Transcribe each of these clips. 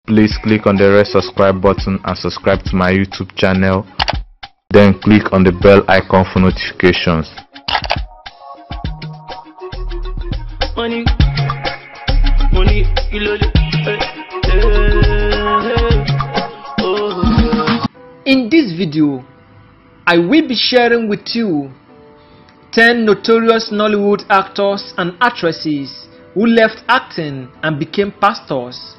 Please click on the red subscribe button and subscribe to my YouTube channel. Then click on the bell icon for notifications. Money, in this video, I will be sharing with you 10 notorious Nollywood actors and actresses who left acting and became pastors.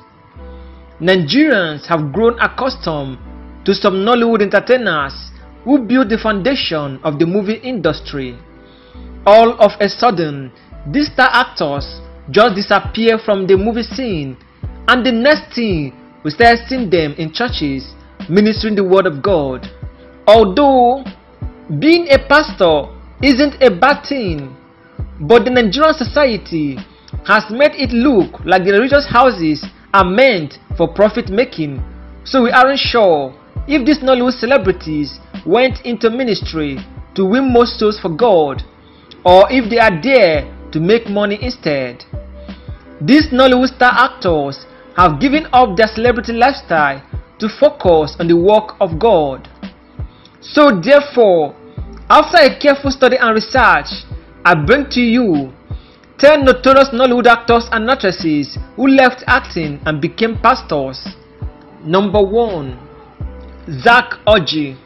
Nigerians have grown accustomed to some Nollywood entertainers who built the foundation of the movie industry. All of a sudden, these star actors just disappear from the movie scene, and the next thing we start seeing them in churches ministering the word of God. Although being a pastor isn't a bad thing, but the Nigerian society has made it look like the religious houses are meant for profit making, so we aren't sure if these Nollywood celebrities went into ministry to win more souls for God, or if they are there to make money instead. These Nollywood star actors have given up their celebrity lifestyle to focus on the work of God. So therefore, after a careful study and research, I bring to you 10 notorious Nollywood actors and actresses who left acting and became pastors. Number 1. Zach Orji.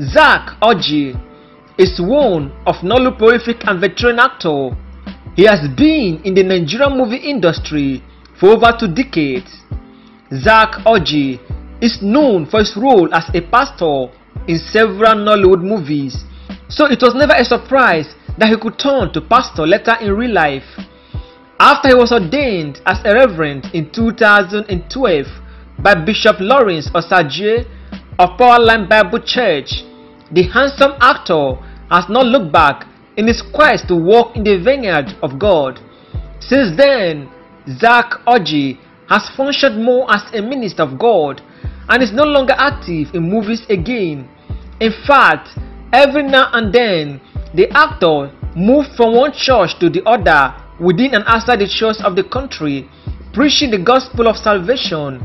Zach Orji is one of Nollywood's prolific and veteran actor. He has been in the Nigerian movie industry for over 2 decades. Zach Orji is known for his role as a pastor in several Nollywood movies, so it was never a surprise that he could turn to pastor later in real life. After he was ordained as a reverend in 2012 by Bishop Lawrence Osajie of Powerline Bible Church, the handsome actor has not looked back in his quest to walk in the vineyard of God. Since then, Zach Orji has functioned more as a minister of God and is no longer active in movies again. In fact, every now and then, the actor moved from one church to the other within and outside the church of the country, preaching the gospel of salvation.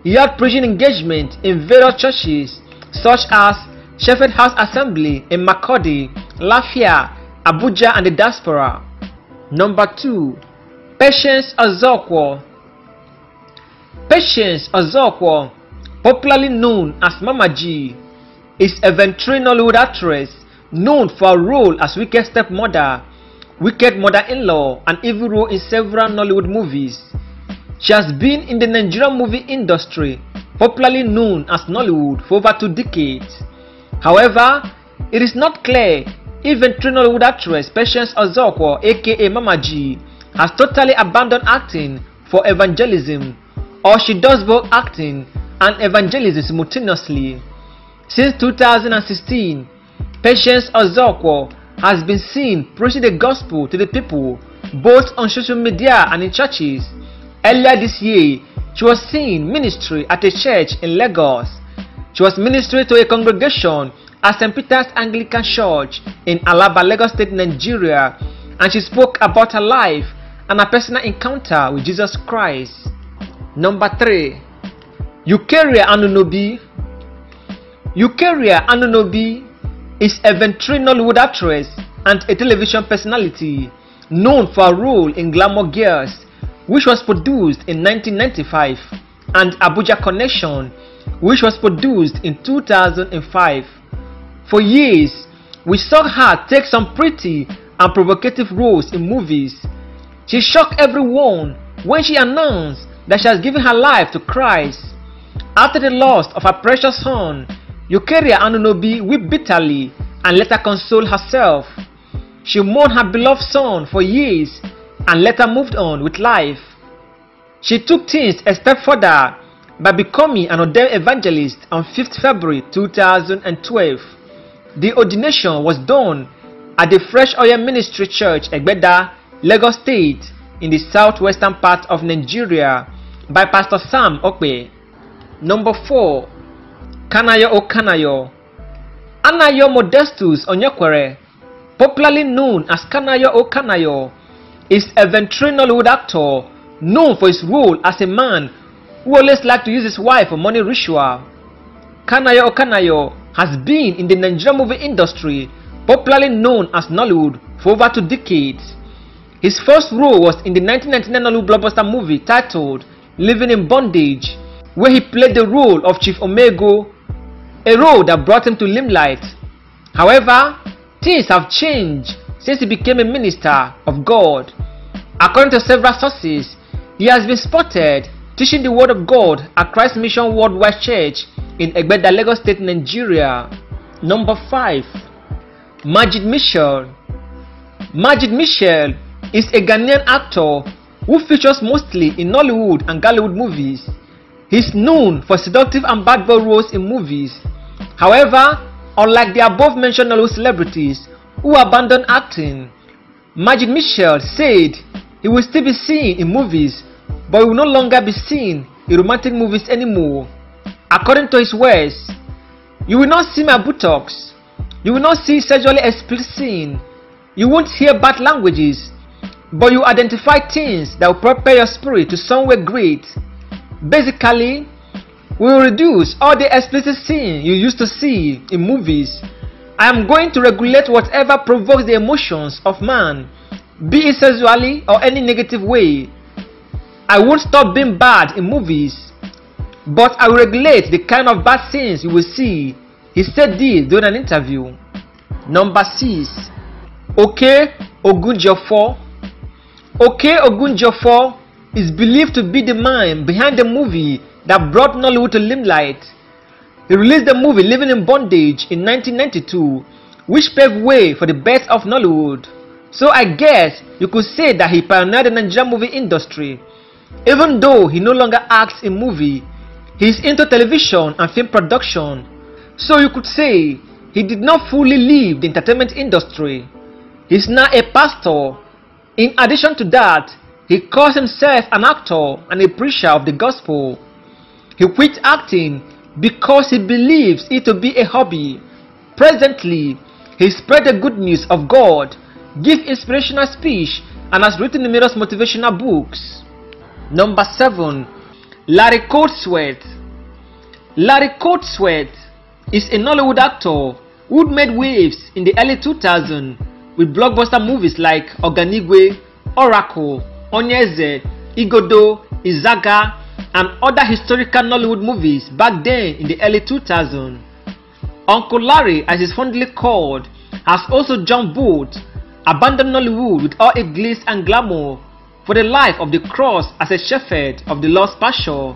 He had preaching engagement in various churches such as Shepherd House Assembly in Makurdi, Lafia, Abuja and the diaspora. Number 2. Patience Ozokwo. Patience Ozokwo, popularly known as Mama G, is a veteran Nollywood actress known for her role as wicked stepmother, wicked mother-in-law, and evil role in several Nollywood movies. She has been in the Nigerian movie industry, popularly known as Nollywood, for over 2 decades. However, it is not clear if veteran Nollywood actress Patience Ozokwo, aka Mama G, has totally abandoned acting for evangelism, or she does both acting and evangelism simultaneously. Since 2016, Patience Ozokwo has been seen preaching the gospel to the people both on social media and in churches. Earlier this year, she was seen ministry at a church in Lagos. She was ministering to a congregation at St. Peter's Anglican Church in Alaba, Lagos State, Nigeria, and she spoke about her life and her personal encounter with Jesus Christ. Number 3. Eucharia Anunobi. Eucharia Anunobi is a veteran Nollywood actress and a television personality known for her role in Glamour Girls, which was produced in 1995, and Abuja Connection, which was produced in 2005. For years, we saw her take some pretty and provocative roles in movies. She shocked everyone when she announced that she has given her life to Christ. After the loss of her precious son, Eucharia Anunobi wept bitterly and later consoled herself. She mourned her beloved son for years and later moved on with life. She took things a step further by becoming an ordained evangelist on 5th February 2012. The ordination was done at the Fresh Oil Ministry Church, Egbeda, Lagos State, in the southwestern part of Nigeria, by Pastor Sam Okpe. Number 4. Kanayo Okanayo. Anayo Modestus Onyekwere, popularly known as Kanayo Okanayo, is a veteran Nollywood actor known for his role as a man who always liked to use his wife for money ritual. Kanayo Okanayo has been in the Nigerian movie industry, popularly known as Nollywood, for over 2 decades. His first role was in the 1999 Nollywood blockbuster movie titled Living in Bondage, where he played the role of Chief Omego, a role that brought him to limelight. However, things have changed since he became a minister of God. According to several sources, he has been spotted teaching the word of God at Christ Mission Worldwide Church in Egbeda, Lagos State, Nigeria. Number 5. Majid Michel. Majid Michel is a Ghanaian actor who features mostly in Nollywood and Gollywood movies. He is known for seductive and bad boy roles in movies. However, unlike the above mentioned Nollywood celebrities who abandoned acting, Majid Michel said he will still be seen in movies, but he will no longer be seen in romantic movies anymore. According to his words, "You will not see my buttocks, you will not see sexually explicit scene, you won't hear bad languages, but you identify things that will prepare your spirit to somewhere great. Basically, we will reduce all the explicit scene you used to see in movies. I am going to regulate whatever provokes the emotions of man, be it sexually or any negative way. I won't stop being bad in movies, but I will regulate the kind of bad scenes you will see." He said this during an interview. Number 6. OKAFOR. OKAFOR is believed to be the mind behind the movie that brought Nollywood to limelight. He released the movie Living in Bondage in 1992, which paved way for the birth of Nollywood. So I guess you could say that he pioneered the Nigerian movie industry. Even though he no longer acts in movie, he is into television and film production. So you could say he did not fully leave the entertainment industry. He is now a pastor. In addition to that, he calls himself an actor and a preacher of the gospel. He quit acting because he believes it to be a hobby. Presently, he spread the good news of God, gives inspirational speech, and has written numerous motivational books. Number 7. Larry Coatsworth. Larry Coatsworth is a Nollywood actor who made waves in the early 2000s with blockbuster movies like Oganigwe, Oracle, Onyeze, Igodo, Izaga, and other historical Nollywood movies back then in the early 2000s. Uncle Larry, as he's fondly called, has also jumped boat, abandoned Nollywood with all its glitz and glamour for the life of the cross as a shepherd of the lost pasture.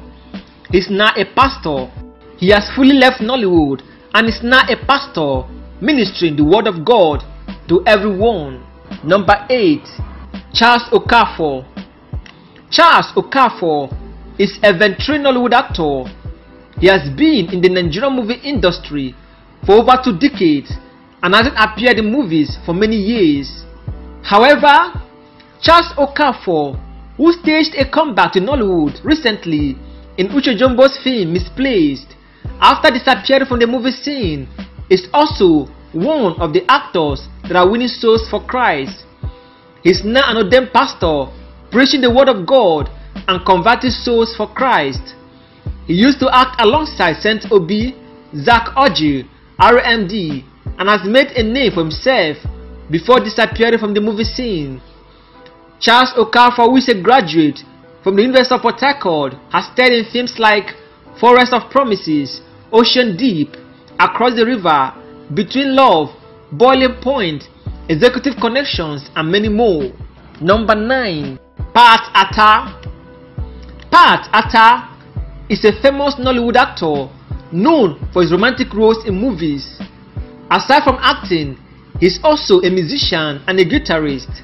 He's now a pastor. He has fully left Nollywood and is now a pastor, ministering the word of God to everyone. Number 8. Charles OKAFOR. Charles OKAFOR is a veteran Nollywood actor. He has been in the Nigerian movie industry for over 2 decades and hasn't appeared in movies for many years. However, Charles OKAFOR, who staged a comeback to Nollywood recently in Uche Jumbo's film Misplaced after disappearing from the movie scene, is also one of the actors that are winning souls for Christ. He is now an ordained pastor, preaching the word of God and converting souls for Christ. He used to act alongside Saint Obi, Zach Oji, RMD, and has made a name for himself before disappearing from the movie scene. Charles OKAFOR, who is a graduate from the University of Port Harcourt, has starred in films like Forest of Promises, Ocean Deep, Across the River, Between Love, Boiling Point, Executive Connections, and many more. Number 9. Pat Attah. Pat Attah is a famous Nollywood actor known for his romantic roles in movies. Aside from acting, he is also a musician and a guitarist.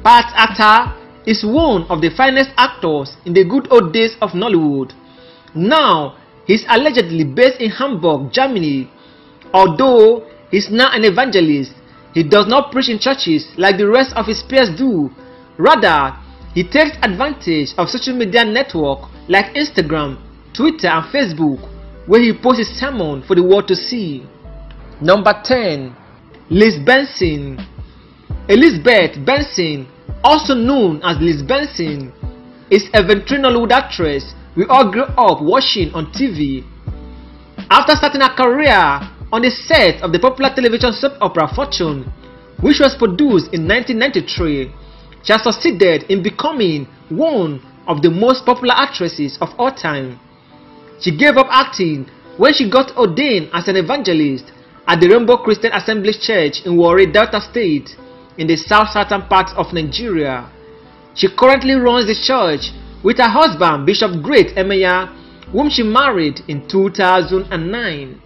Pat Attah is one of the finest actors in the good old days of Nollywood. Now, he is allegedly based in Hamburg, Germany. Although he is now an evangelist, he does not preach in churches like the rest of his peers do. Rather, he takes advantage of social media networks like Instagram, Twitter, and Facebook, where he posts his sermon for the world to see. Number 10. Liz Benson. Elizabeth Benson, also known as Liz Benson, is a veteran Nollywood actress we all grew up watching on TV. After starting her career on the set of the popular television soap opera Fortune, which was produced in 1993, she has succeeded in becoming one of the most popular actresses of all time. She gave up acting when she got ordained as an evangelist at the Rainbow Christian Assembly Church in Warri, Delta State, in the southern part of Nigeria. She currently runs the church with her husband, Bishop Great Emeya, whom she married in 2009.